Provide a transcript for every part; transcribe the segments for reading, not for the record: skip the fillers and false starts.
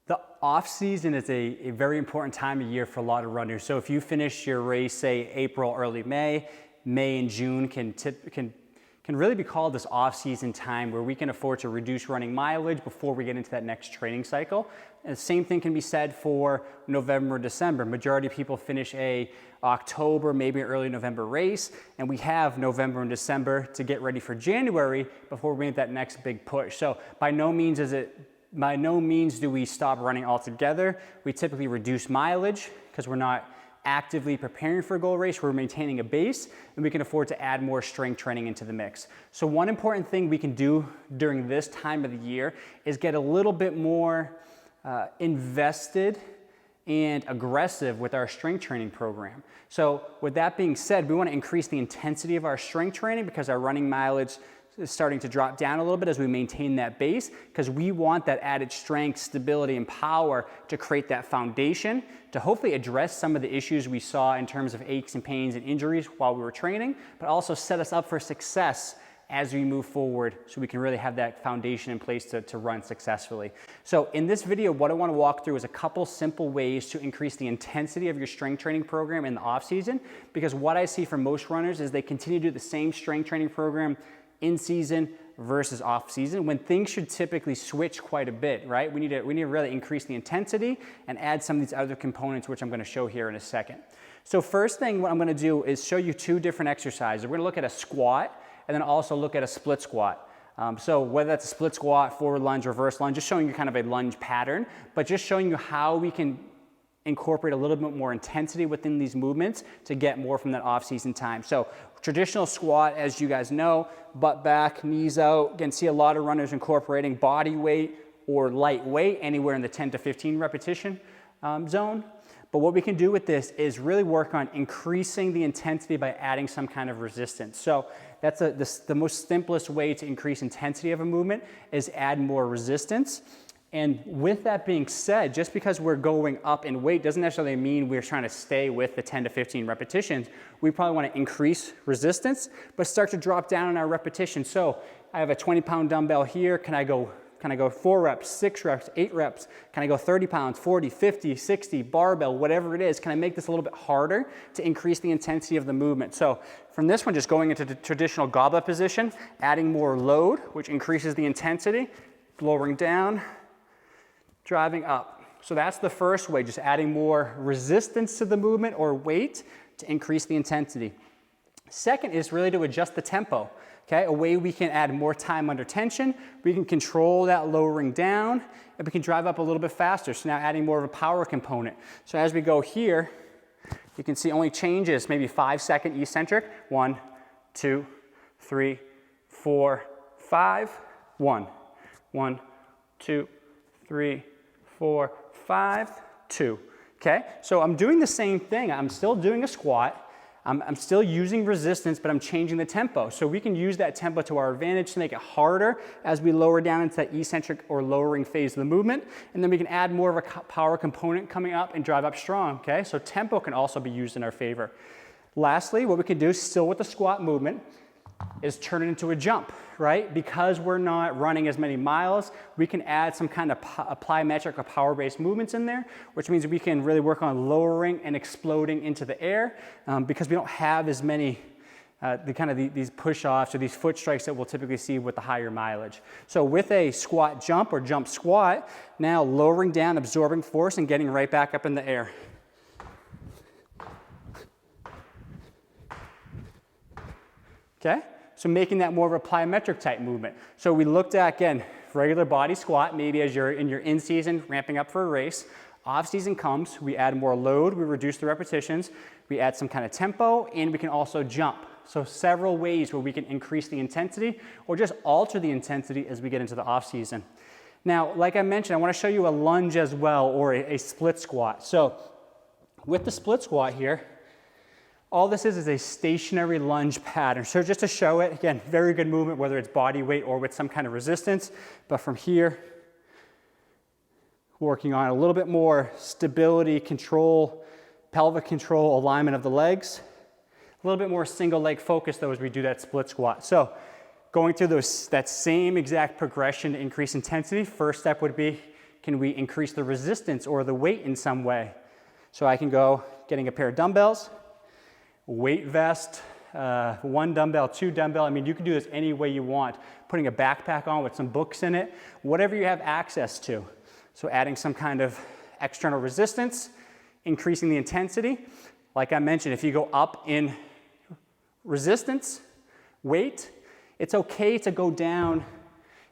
The off season is a very important time of year for a lot of runners. So if you finish your race, say April, early May, May and June can really be called this off season time where we can afford to reduce running mileage before we get into that next training cycle. And the same thing can be said for November, December. Majority of people finish a October, maybe early November race, and we have November and December to get ready for January before we make that next big push. So by no means do we stop running altogether. We typically reduce mileage because we're not actively preparing for a goal race. We're maintaining a base, and we can afford to add more strength training into the mix. So one important thing we can do during this time of the year is get a little bit more invested and aggressive with our strength training program. So with that being said, we want to increase the intensity of our strength training because our running mileage is starting to drop down a little bit as we maintain that base, because we want that added strength, stability, and power to create that foundation to hopefully address some of the issues we saw in terms of aches and pains and injuries while we were training, but also set us up for success as we move forward so we can really have that foundation in place to run successfully. So in this video, what I want to walk through is a couple simple ways to increase the intensity of your strength training program in the off season, because what I see from most runners is they continue to do the same strength training program in season versus off season, when things should typically switch quite a bit, right? We need to really increase the intensity and add some of these other components, which I'm going to show here in a second. So first thing, what I'm going to do is show you two different exercises. We're going to look at a squat and then also look at a split squat. So whether that's a split squat, forward lunge, reverse lunge, just showing you kind of a lunge pattern, but just showing you how we can incorporate a little bit more intensity within these movements to get more from that off-season time. So traditional squat, as you guys know, butt back, knees out. Again, see a lot of runners incorporating body weight or light weight anywhere in the 10 to 15 repetition zone. But what we can do with this is really work on increasing the intensity by adding some kind of resistance. So that's the most simplest way to increase intensity of a movement is add more resistance. And with that being said, just because we're going up in weight doesn't necessarily mean we're trying to stay with the 10 to 15 repetitions. We probably want to increase resistance, but start to drop down in our repetition. So I have a 20-pound dumbbell here. Can I go 4 reps, 6 reps, 8 reps? Can I go 30 pounds, 40, 50, 60, barbell, whatever it is? Can I make this a little bit harder to increase the intensity of the movement? So from this one, just going into the traditional goblet position, adding more load, which increases the intensity, lowering down, driving up. So that's the first way, just adding more resistance to the movement or weight to increase the intensity. Second is really to adjust the tempo. Okay, a way we can add more time under tension, we can control that lowering down, and we can drive up a little bit faster. So now adding more of a power component. So as we go here, you can see only changes, maybe 5-second eccentric. 1, 2, 3, 4, 5, 1. 1, 2, 3, 4, 5, 2. Okay, so I'm doing the same thing. I'm still doing a squat. I'm still using resistance, but I'm changing the tempo. So we can use that tempo to our advantage to make it harder as we lower down into that eccentric or lowering phase of the movement. And then we can add more of a power component coming up and drive up strong, okay? So tempo can also be used in our favor. Lastly, what we can do, still with the squat movement, is turn it into a jump, right? Because we're not running as many miles, we can add some kind of plyometric or power-based movements in there, which means we can really work on lowering and exploding into the air because we don't have as many these push-offs or these foot strikes that we'll typically see with the higher mileage. So with a squat jump or jump squat, now lowering down, absorbing force, and getting right back up in the air. Okay, so making that more of a plyometric type movement. So we looked at, again, regular body squat, maybe as you're in your in-season, ramping up for a race. Off-season comes, we add more load, we reduce the repetitions, we add some kind of tempo, and we can also jump. So several ways where we can increase the intensity or just alter the intensity as we get into the off-season. Now, like I mentioned, I want to show you a lunge as well, or a split squat. So with the split squat here, all this is a stationary lunge pattern. So just to show it, again, very good movement, whether it's body weight or with some kind of resistance. But from here, working on a little bit more stability, control, pelvic control, alignment of the legs. A little bit more single leg focus though as we do that split squat. So going through that same exact progression to increase intensity, first step would be Can we increase the resistance or the weight in some way? So I can go getting a pair of dumbbells, weight vest, 1 dumbbell, 2 dumbbell. I mean, you can do this any way you want. Putting a backpack on with some books in it, whatever you have access to. So adding some kind of external resistance, increasing the intensity. Like I mentioned, if you go up in resistance, weight, it's okay to go down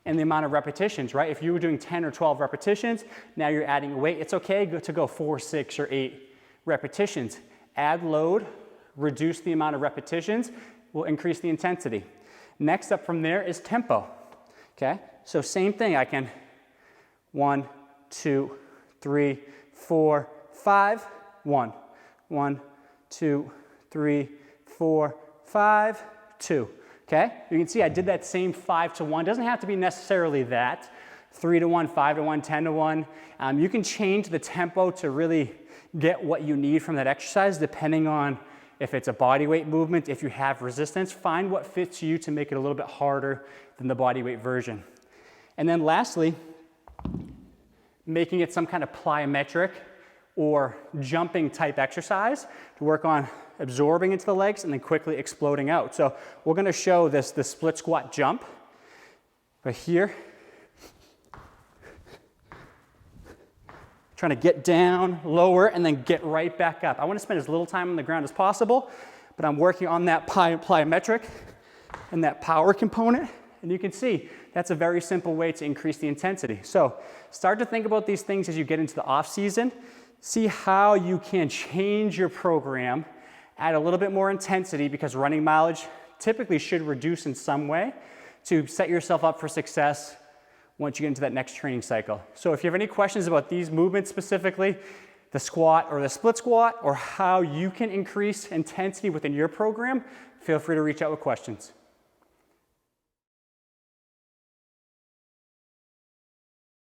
in the amount of repetitions, right? If you were doing 10 or 12 repetitions, now you're adding weight, it's okay to go 4, 6, or 8 repetitions. Add load, reduce the amount of repetitions, will increase the intensity. Next up from there is tempo, okay? So same thing, I can 1, 2, 3, 4, 5, 1. 1, 2, 3, 4, 5, 2. Okay? You can see I did that same 5 to 1. Doesn't have to be necessarily that. 3 to 1, 5 to 1, 10 to 1. You can change the tempo to really get what you need from that exercise depending on if it's a body weight movement, if you have resistance. Find what fits you to make it a little bit harder than the body weight version. And then lastly, making it some kind of plyometric or jumping type exercise to work on absorbing into the legs and then quickly exploding out. So we're going to show the split squat jump. But here, trying to get down, lower, and then get right back up. I want to spend as little time on the ground as possible, but I'm working on that plyometric and that power component. And you can see that's a very simple way to increase the intensity. So start to think about these things as you get into the off season. See how you can change your program, add a little bit more intensity because running mileage typically should reduce in some way to set yourself up for success once you get into that next training cycle. So if you have any questions about these movements specifically, the squat or the split squat, or how you can increase intensity within your program, feel free to reach out with questions.